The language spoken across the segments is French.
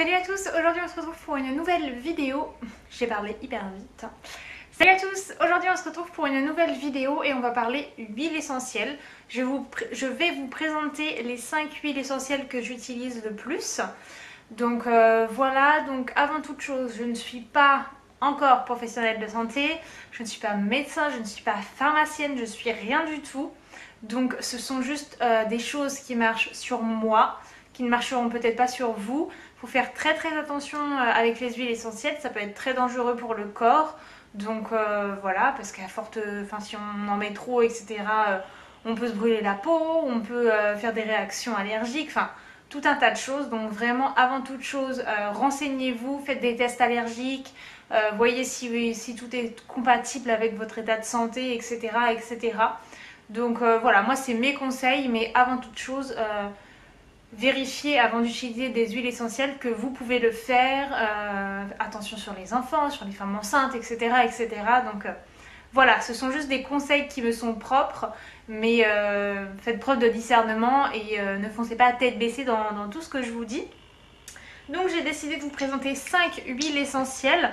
Salut à tous, aujourd'hui on se retrouve pour une nouvelle vidéo. J'ai parlé hyper vite. Salut à tous, aujourd'hui on se retrouve pour une nouvelle vidéo et on va parler huile essentielle. Je vais vous présenter les 5 huiles essentielles que j'utilise le plus. Donc voilà, donc avant toute chose, je ne suis pas encore professionnelle de santé, je ne suis pas médecin, je ne suis pas pharmacienne, je suis rien du tout. Donc ce sont juste des choses qui marchent sur moi, qui ne marcheront peut-être pas sur vous. Il faut faire très attention avec les huiles essentielles, ça peut être très dangereux pour le corps. Donc voilà, parce qu'à forte, si on en met trop, etc., on peut se brûler la peau, on peut faire des réactions allergiques, enfin tout un tas de choses. Donc vraiment, avant toute chose, renseignez-vous, faites des tests allergiques, voyez si tout est compatible avec votre état de santé, etc. etc. Donc voilà, moi c'est mes conseils, mais avant toute chose, vérifiez avant d'utiliser des huiles essentielles que vous pouvez le faire. Attention sur les enfants, sur les femmes enceintes, etc. etc. Donc voilà, ce sont juste des conseils qui me sont propres, mais faites preuve de discernement et ne foncez pas tête baissée dans tout ce que je vous dis. Donc j'ai décidé de vous présenter 5 huiles essentielles.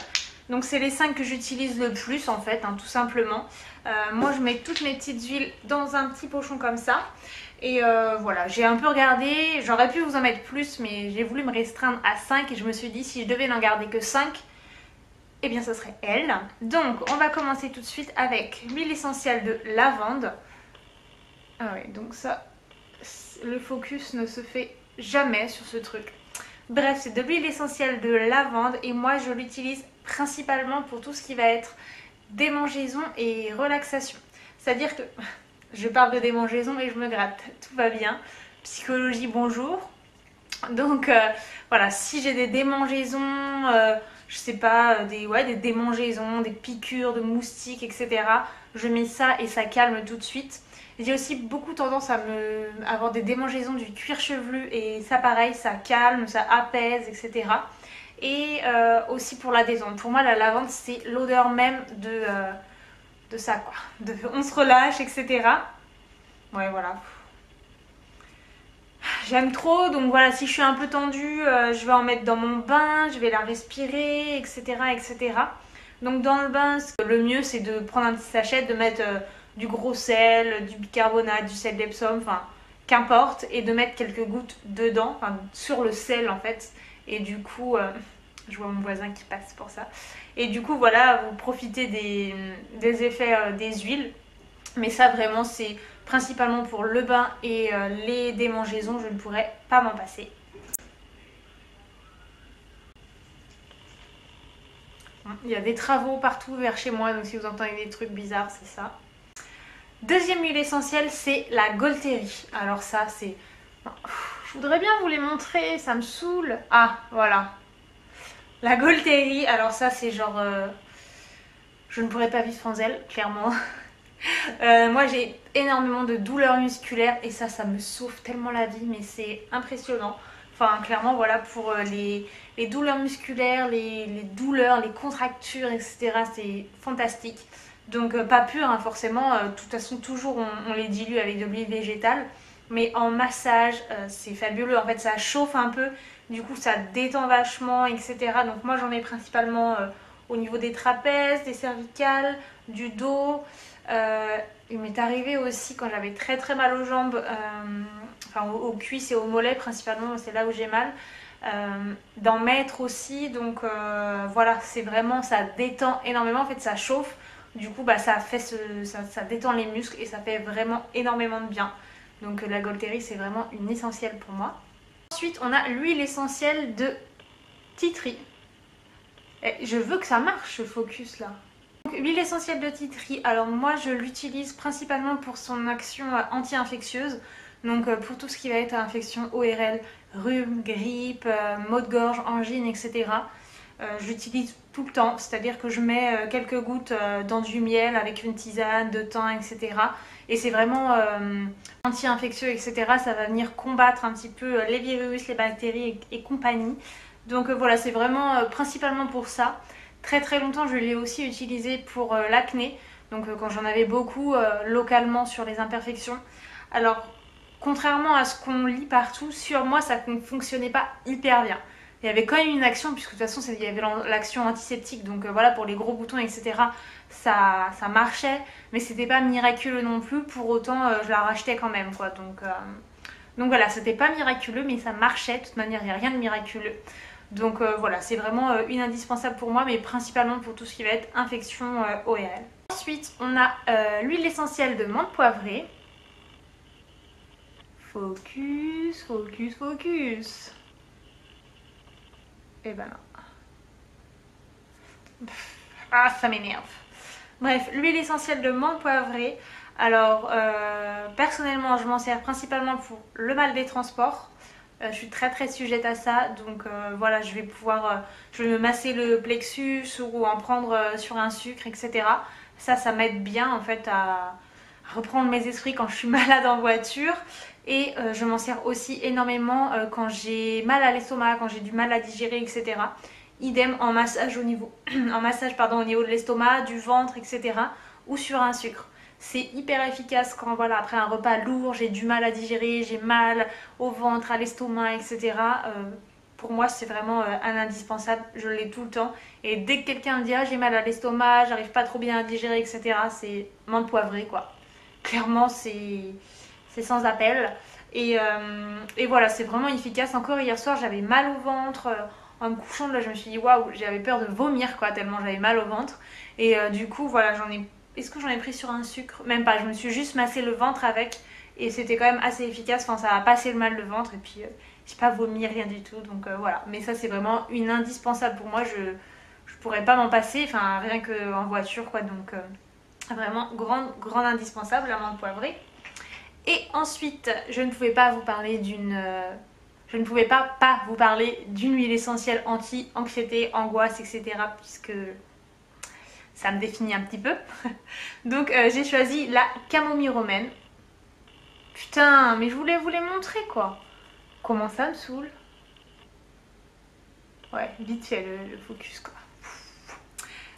Donc c'est les 5 que j'utilise le plus en fait, tout simplement. Moi je mets toutes mes petites huiles dans un petit pochon comme ça. Et voilà, j'ai un peu regardé, j'aurais pu vous en mettre plus, mais j'ai voulu me restreindre à 5 et je me suis dit si je devais n'en garder que 5, eh bien ce serait elle. Donc on va commencer tout de suite avec l'huile essentielle de lavande. Ah ouais, donc ça, le focus ne se fait jamais sur ce truc. Bref, c'est de l'huile essentielle de lavande et moi je l'utilise principalement pour tout ce qui va être démangeaison et relaxation. C'est-à-dire que je parle de démangeaison et je me gratte, tout va bien. Psychologie, bonjour. Donc voilà, si j'ai des démangeaisons, je sais pas, des démangeaisons, des piqûres de moustiques, etc. Je mets ça et ça calme tout de suite. J'ai aussi beaucoup tendance à avoir des démangeaisons du cuir chevelu et ça pareil, ça calme, ça apaise, etc. Et aussi pour la détente. Pour moi, la lavande, c'est l'odeur même de ça, quoi. On se relâche, etc. Ouais, voilà. J'aime trop, donc voilà, si je suis un peu tendue, je vais en mettre dans mon bain, je vais la respirer, etc. etc. Donc dans le bain, le mieux c'est de prendre un petit sachet, de mettre du gros sel, du bicarbonate, du sel d'Epsom, enfin qu'importe, et de mettre quelques gouttes dedans, enfin sur le sel en fait. Et du coup, je vois mon voisin qui passe pour ça. Et du coup, voilà, vous profitez des effets des huiles. Mais ça vraiment c'est principalement pour le bain et les démangeaisons, je ne pourrais pas m'en passer. Il y a des travaux partout vers chez moi, donc si vous entendez des trucs bizarres, c'est ça. Deuxième huile essentielle, c'est la Golterie. Alors ça, c'est... Je voudrais bien vous les montrer, ça me saoule. Ah, voilà. La Golterie, alors ça, c'est genre... Je ne pourrais pas vivre sans elle, clairement. Moi, j'ai énormément de douleurs musculaires et ça me sauve tellement la vie, mais c'est impressionnant. Enfin, clairement, voilà, pour les douleurs musculaires, les douleurs, les contractures, etc., c'est fantastique. Donc pas pur forcément, de toute façon toujours on les dilue avec de l'huile végétale, mais en massage c'est fabuleux, en fait ça chauffe un peu, du coup ça détend vachement, etc. Donc moi j'en ai principalement au niveau des trapèzes, des cervicales, du dos. Il m'est arrivé aussi quand j'avais très mal aux jambes, enfin aux cuisses et aux mollets principalement, c'est là où j'ai mal, d'en mettre aussi. Donc voilà, c'est vraiment, ça détend énormément, en fait ça chauffe. Du coup, ça détend les muscles et ça fait vraiment énormément de bien. Donc la Golterie, c'est vraiment une essentielle pour moi. Ensuite, on a l'huile essentielle de tea tree. Et je veux que ça marche ce focus là. Donc, l'huile essentielle de tea tree, alors moi je l'utilise principalement pour son action anti-infectieuse. Donc pour tout ce qui va être infection ORL, rhume, grippe, maux de gorge, angine, etc. Je l'utilise tout le temps, c'est-à-dire que je mets quelques gouttes dans du miel avec une tisane, de thym, etc. Et c'est vraiment anti-infectieux, etc. Ça va venir combattre un petit peu les virus, les bactéries et compagnie. Donc voilà, c'est vraiment principalement pour ça. Très longtemps, je l'ai aussi utilisé pour l'acné. Donc quand j'en avais beaucoup localement sur les imperfections. Alors, contrairement à ce qu'on lit partout, sur moi, ça ne fonctionnait pas hyper bien. il y avait quand même une action, puisque de toute façon il y avait l'action antiseptique, donc voilà, pour les gros boutons, etc. Ça marchait, mais c'était pas miraculeux non plus, pour autant je la rachetais quand même, quoi. Donc voilà, c'était pas miraculeux, mais ça marchait, de toute manière, il n'y a rien de miraculeux. Donc voilà, c'est vraiment une indispensable pour moi, mais principalement pour tout ce qui va être infection ORL. Ensuite, on a l'huile essentielle de menthe poivrée. Focus, focus, focus. Et ben non. Ah, ça m'énerve. Bref, l'huile essentielle de menthe poivrée. Alors, personnellement, je m'en sers principalement pour le mal des transports. Je suis très sujette à ça, donc voilà, je vais me masser le plexus ou en prendre sur un sucre, etc. Ça m'aide bien en fait à reprendre mes esprits quand je suis malade en voiture. Et je m'en sers aussi énormément quand j'ai mal à l'estomac, quand j'ai du mal à digérer, etc. Idem en massage au niveau, au niveau de l'estomac, du ventre, etc. ou sur un sucre. C'est hyper efficace quand voilà, après un repas lourd, j'ai du mal à digérer, j'ai mal au ventre, à l'estomac, etc. Pour moi, c'est vraiment un indispensable. Je l'ai tout le temps. Et dès que quelqu'un me dit « Ah, j'ai mal à l'estomac, j'arrive pas trop bien à digérer, etc. » c'est menthe poivrée, quoi. Clairement, c'est sans appel. Et voilà, c'est vraiment efficace. Encore hier soir, j'avais mal au ventre. En me couchant, là, je me suis dit « Waouh, j'avais peur de vomir, quoi, tellement j'avais mal au ventre. » Et du coup, voilà, Est-ce que j'en ai pris sur un sucre? Même pas, je me suis juste massé le ventre avec et c'était quand même assez efficace, enfin ça a passé le mal de ventre et puis j'ai pas vomi, rien du tout, donc voilà. Mais ça c'est vraiment une indispensable pour moi, je pourrais pas m'en passer, enfin rien qu'en voiture quoi, donc vraiment grande indispensable, la menthe poivrée. Et ensuite, je ne pouvais pas vous parler je ne pouvais pas vous parler d'une huile essentielle anti-anxiété, angoisse, etc. puisque ça me définit un petit peu. Donc j'ai choisi la camomille romaine. Putain, mais je voulais vous les montrer quoi. Comment ça me saoule. Ouais, vite fait le focus quoi.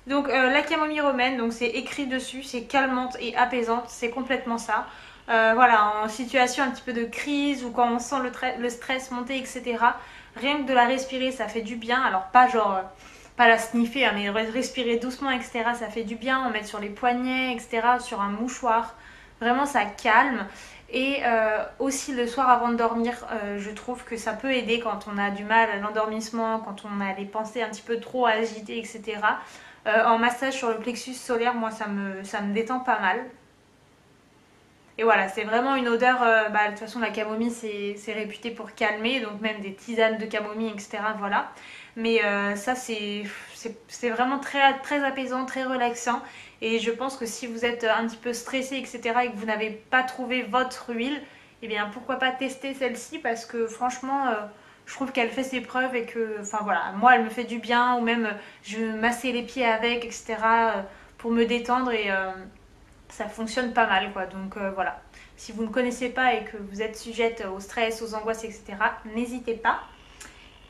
Donc la camomille romaine, donc c'est écrit dessus, c'est calmante et apaisante, c'est complètement ça. Voilà, en situation un petit peu de crise ou quand on sent le stress monter, etc. Rien que de la respirer, ça fait du bien. Alors pas genre... pas la sniffer, hein, mais respirer doucement, etc. Ça fait du bien, en mettre sur les poignets, etc. Sur un mouchoir. Vraiment, ça calme. Et aussi le soir avant de dormir, je trouve que ça peut aider quand on a du mal à l'endormissement, quand on a les pensées un petit peu trop agitées, etc. En massage sur le plexus solaire, moi, ça me détend pas mal. Et voilà, c'est vraiment une odeur, de toute façon la camomille c'est réputé pour calmer, donc même des tisanes de camomille, etc. Voilà. Mais ça c'est vraiment très apaisant, très relaxant. Et je pense que si vous êtes un petit peu stressé, etc. et que vous n'avez pas trouvé votre huile, eh bien pourquoi pas tester celle-ci parce que franchement... je trouve qu'elle fait ses preuves et que, enfin voilà, moi elle me fait du bien ou même je me massais les pieds avec, etc. pour me détendre et ça fonctionne pas mal quoi. Donc voilà, si vous ne connaissez pas et que vous êtes sujette au stress, aux angoisses, etc. n'hésitez pas.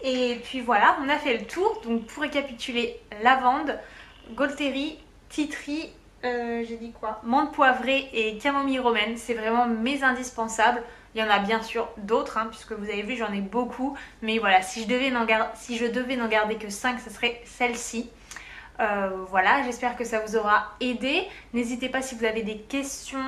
Et puis voilà, on a fait le tour. Donc pour récapituler, lavande, Golteri, tea tree, j'ai dit quoi, menthe poivrée et camomille romaine, c'est vraiment mes indispensables. Il y en a bien sûr d'autres, hein, puisque vous avez vu j'en ai beaucoup. Mais voilà, si je devais n'en garder que 5, ce serait celle-ci. Voilà, j'espère que ça vous aura aidé. N'hésitez pas si vous avez des questions,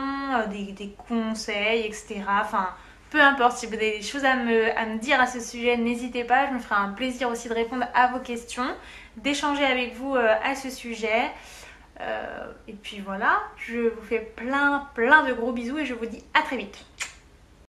des conseils, etc. Enfin, peu importe, si vous avez des choses à me dire à ce sujet, n'hésitez pas. Je me ferai un plaisir aussi de répondre à vos questions, d'échanger avec vous à ce sujet. Et puis voilà, je vous fais plein de gros bisous et je vous dis à très vite.